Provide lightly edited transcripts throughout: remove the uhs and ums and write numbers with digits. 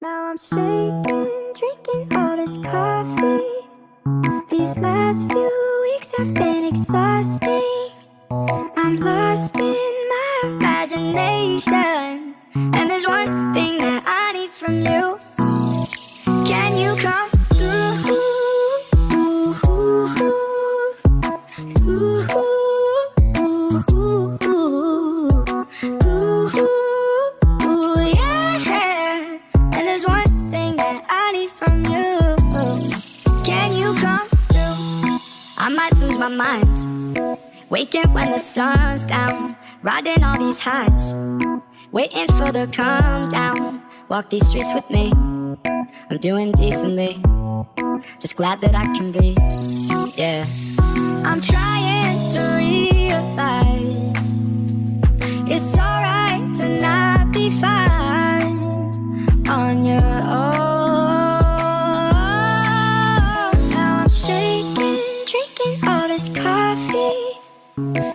Now I'm shaking, drinking all this coffee. These last few weeks have been exhausting. I'm lost in my imagination, and there's one thing that I need from you. Can you come through? Yeah. And there's one thing that I need from you. Can you come through? I might lose my mind, waking when the sun's down, riding all these highs, waiting for the calm down. Walk these streets with me, I'm doing decently, just glad that I can be, yeah. I'm trying to realize it's alright to not be fine on your own. Now I'm shaking, drinking all this coffee.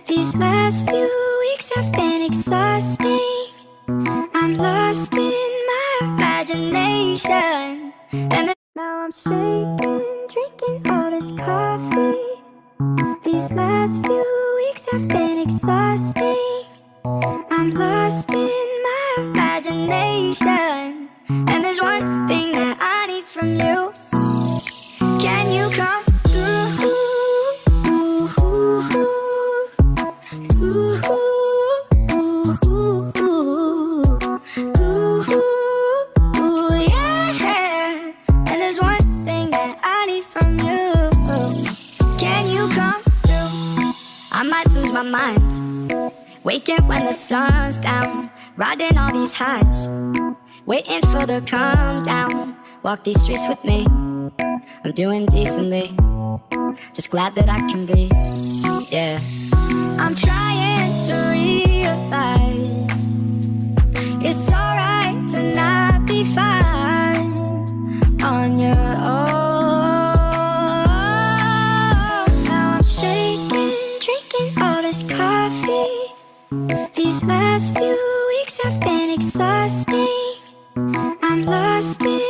These last few weeks have been exhausting. I'm lost in my imagination, and now I'm shaking, drinking all this coffee. These last few weeks have been exhausting. I'm lost in my imagination, and there's one thing that I need from you. Can you come through? Yeah. And there's one thing that I need from you. Can you come through? I might lose my mind, waking when the sun's down, riding all these highs, waiting for the calm down. Walk these streets with me, I'm doing decently, just glad that I can be, yeah. I'm trying to realize it's alright to not be fine on your own. Now I'm shaking, drinking all this coffee. These last few weeks have been exhausting. I'm lost in